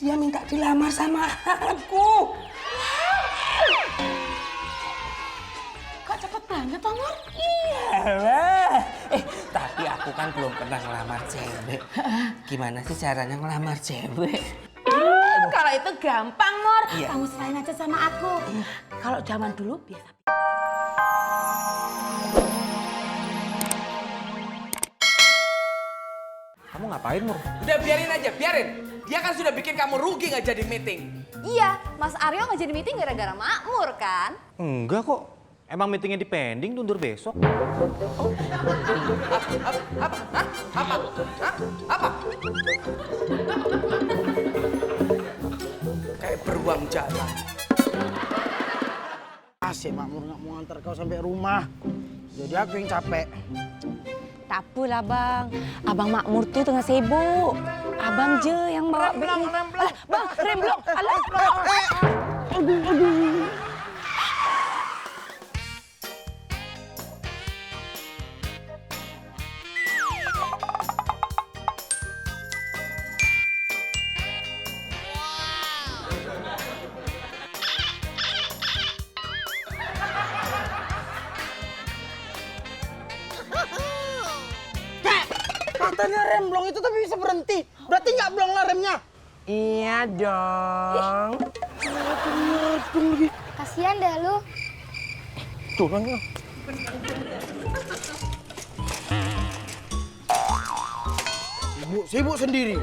Dia minta dilamar sama aku. Kok cepet banget, Mur? Iyalah. Tapi aku kan belum pernah ngelamar cewek. Gimana sih caranya ngelamar cewek? Kalau itu gampang, Mur. Iya. Kamu serahin aja sama aku. Kalau zaman dulu biasa. Kamu ngapain, Mur? Udah biarin aja, biarin. Dia kan sudah bikin kamu rugi nggak jadi meeting. Iya, Mas Aryo nggak jadi meeting gara-gara Makmur kan? Enggak kok. Emang meetingnya dipending, tundur besok. Apa? Kayak beruang jalan. Asik Makmur nggak mau antar kau sampai rumah. Jadi aku yang capek. Tak apalah Bang, Abang Makmur tuh tengah sibuk. Abang je yang bawa beg ini. Alah, Bang, remblong. Alah. Aduh. Katanya remblong itu tapi bisa berhenti. Berarti nggak blong lah remnya. Iya dong. Kasihan dah lu. Curang ya. Sibuk sendiri.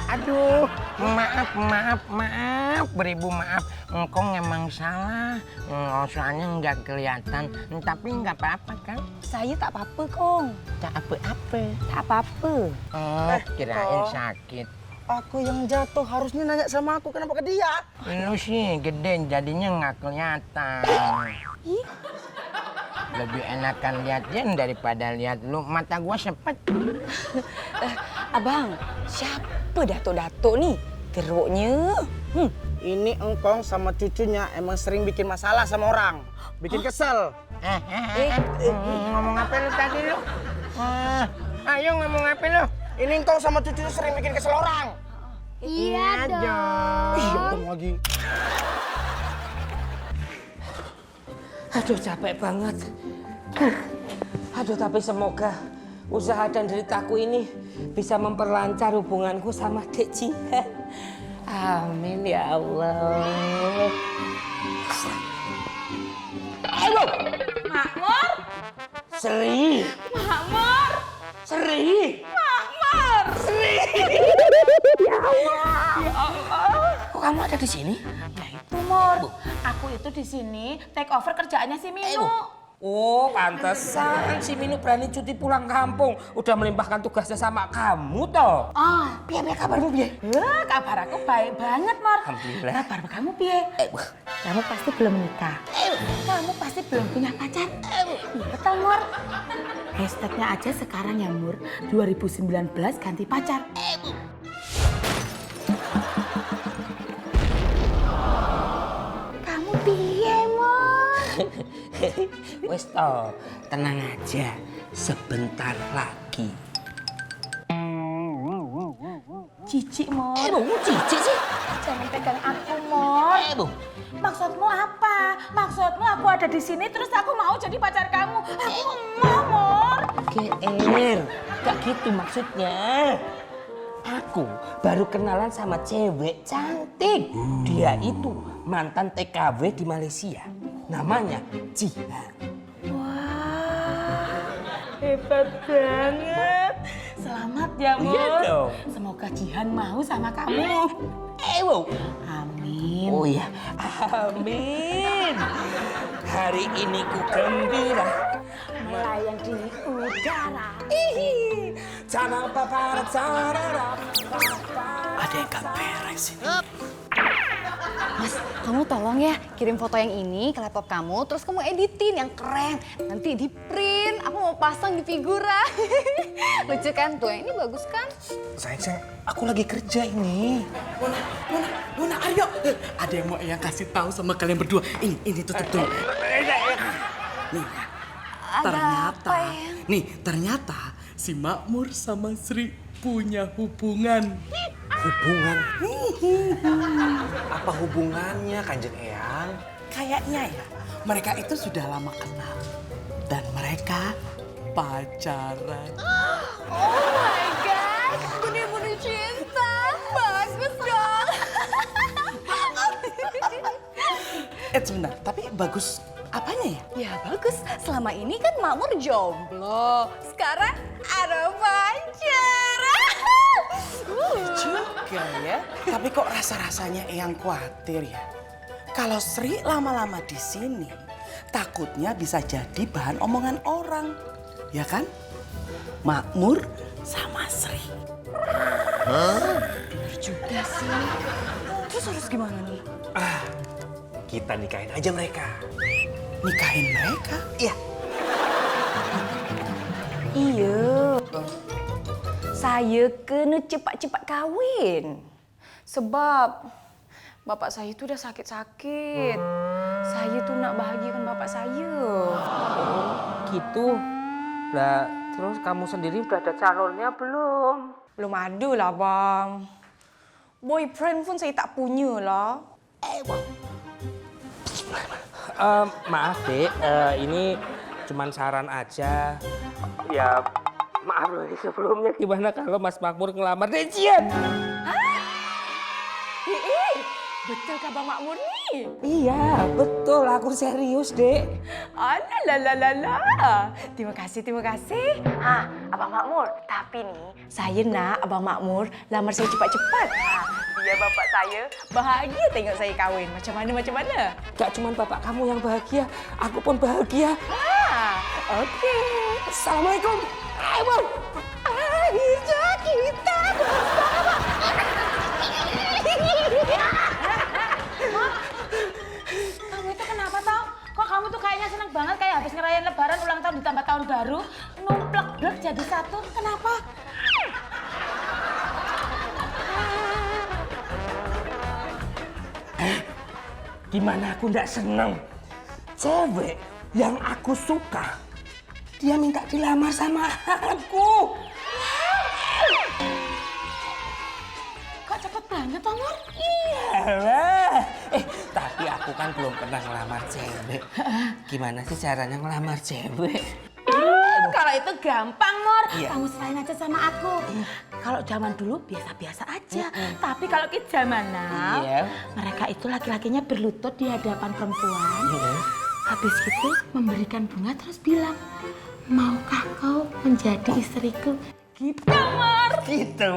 Aduh, maaf, beribu maaf. Engkong emang salah. Soalnya nggak kelihatan. Tapi nggak apa-apa kan? Saya tak apa-apa, Kong. Tak apa-apa. Tak apa-apa. Oh, kirain Kong. sakit. Aku yang jatuh harusnya nanya sama aku kenapa ke dia? Lu sih gede jadinya nggak kelihatan. Ih, Lebih enakan lihat Jen daripada lihat lu. Mata gua sepet. Abang, siapa dato-dato nih? Geruknya. Ini engkong sama cucunya emang sering bikin masalah sama orang. Bikin kesel. Ngomong apa lu tadi lu? Ayo ngomong apa lu? Ini engkong sama cucunya sering bikin kesel orang. Iya dong. Iya engkong lagi. Aduh capek banget. Aduh tapi semoga usaha dan deritaku ini bisa memperlancar hubunganku sama Dek Jihan. Amin ya Allah. Ayo. Makmur? Sri. Makmur? Sri. Makmur? Sri. Ya Allah. Kok kamu ada di sini? Ya itu, Mur. Aku itu di sini take over kerjaannya si Minu. Oh, pantesan si Minu berani cuti pulang kampung. Udah melimpahkan tugasnya sama kamu toh. Oh, Piye kabarmu piye? kabar aku baik banget, Mor. Alhamdulillah. Kabar kamu piye? Kamu pasti belum menikah. Kamu pasti belum punya pacar. Iya betul, Mor. Hashtagnya aja sekarang ya, Mur. 2019 ganti pacar. Kamu piye, Mor? Wes toh, tenang aja. Sebentar lagi. Cici, Mor. Cici sih. Jangan pegang aku, Mor. Maksudmu apa? Maksudmu aku ada di sini terus aku mau jadi pacar kamu. Aku mau, Mor. GR, gak gitu maksudnya. Aku baru kenalan sama cewek cantik. Dia itu mantan TKW di Malaysia. Namanya Jihan. Wah, hebat banget. Selamat ya, Mor. Iya dong. Semoga Jihan mau sama kamu. Amin. Oh ya, amin. Hari ini ku gembira. Melayang di udara. Cara para cara. Ada yang gak beres ini. Mas, kamu tolong ya kirim foto yang ini ke laptop kamu, terus kamu editin yang keren. Nanti di print, aku mau pasang di figura. Lucu kan? Tuh, yang ini bagus kan? Sayang, aku lagi kerja ini. Mona, Aryo. Ada yang mau Eyang kasih tahu sama kalian berdua. Ini tutup dulu. Nih, apa ya? Nih, ternyata si Makmur sama Sri punya hubungan. Hubungan? Apa hubungannya, Kanjeng Eyang? Kayaknya ya, mereka itu sudah lama kenal. Dan mereka pacaran. Oh my god, bener-bener cinta. Bagus dong. Sebentar, tapi bagus apanya ya? Ya bagus, selama ini kan Makmur jomblo. Sekarang ada pacar. Juga ya. Tapi kok rasa-rasanya Eyang khawatir ya? Kalau Sri lama-lama di sini, takutnya bisa jadi bahan omongan orang. Ya kan? Makmur sama Sri. Bener juga sih. Terus harus gimana nih? Kita nikahin aja mereka. Nikahin mereka? Iya. Iya. Saya kena cepat-cepat kawin. Sebab bapak saya itu udah sakit-sakit. Saya tuh nak bahagiakan bapak saya. Gitu. Lah, terus kamu sendiri udah ada calonnya belum? Belum ada lah bang. Boyfriend pun saya tak punya lah. Maaf dek, ini cuman saran aja. Ya maaf loh ini sebelumnya, gimana kalau Mas Makmur ngelamar Decian? Betul kah Bang Makmur nih? Iya betul, aku serius dek. Alah. Terima kasih. Abang Makmur. Tapi nih, saya nak Abang Makmur lamar saya cepat-cepat. Biar bapak saya bahagia tengok saya kawin. Macam mana? Gak cuma bapak kamu yang bahagia, aku pun bahagia. Oke. Assalamualaikum. Ayo, Bisa kita bersama. Kamu itu kenapa toh? Kok kamu tuh kayaknya seneng banget kayak habis ngerayain lebaran ulang tahun ditambah tahun baru. Numplek-blek jadi satu. Kenapa? gimana aku ndak seneng? Cewek yang aku suka, dia minta dilamar sama aku. Kok cepet banget, Makmur? Iyalah. Tapi aku kan belum pernah ngelamar cewek. Gimana sih caranya ngelamar cewek? Kalau itu gampang, Mor. Iya. Kamu serahin aja sama aku. Kalau zaman dulu biasa-biasa aja. Tapi kalau ke zaman now, Iya. mereka itu laki-lakinya berlutut di hadapan perempuan. Iya. Habis itu memberikan bunga terus bilang, maukah kau menjadi istriku? Gitu, Mor. Gitu?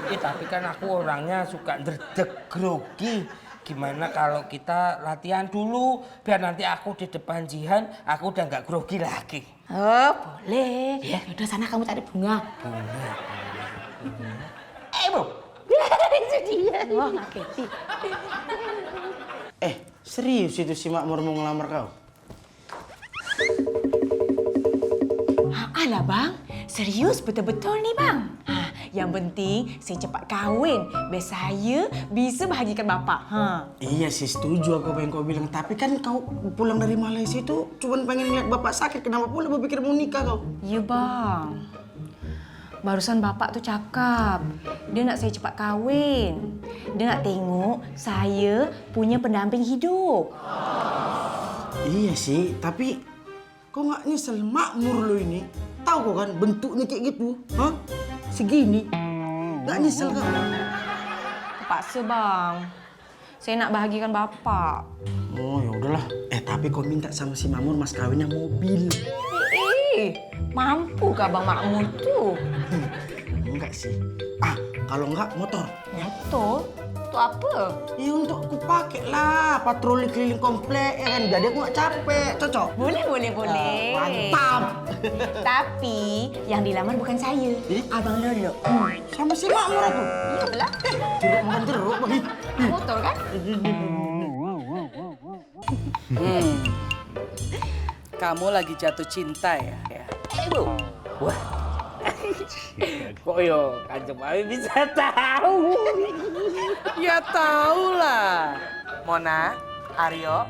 Tapi kan aku orangnya suka derdek grogi. Gimana kalau kita latihan dulu, biar nanti aku di depan Jihan, aku udah nggak grogi lagi. Oh, boleh. Ya udah sana kamu cari bunga. Bu. Itu dia. Wah, ngaketi. Serius itu si Makmur mau ngelamar kau? Alah bang, serius betul-betul nih bang. Yang penting saya cepat kawin, biar saya bisa bahagiakan bapak. Iya sih setuju aku apa yang kau bilang. Tapi kan kau pulang dari Malaysia itu cuma pengen lihat bapak sakit. Kenapa pula berpikir mau nikah kau? Iya bang. Barusan bapak tuh cakap, dia nak saya cepat kawin. Dia nak tengok saya punya pendamping hidup. Iya sih, tapi kau nggak nyesel Makmur lo ini? Tahu kau kan bentuknya kayak gitu, hah? Segini, nggak nyesel kau? Terpaksa bang, saya nak bahagiakan bapak. Oh ya udahlah. Tapi kau minta sama si Makmur mas kawinnya mobil. Mampu kah Bang Makmur tuh? Enggak sih. Kalau enggak motor. Motor? Untuk apa? Ya untuk aku pakai lah patroli keliling komplek ya kan. Jadi aku nggak capek. Cocok. Boleh. Mantap. Tapi yang dilamar bukan saya, Abang Lolo. Sama si Makmur aku. Iya belah. Jeruk makan jeruk bagi. Motor kan? Kamu lagi jatuh cinta ya? Bu. Wah. Kok yo Kanjeng Mami bisa tahu? Ya tahu lah. Mona, Aryo,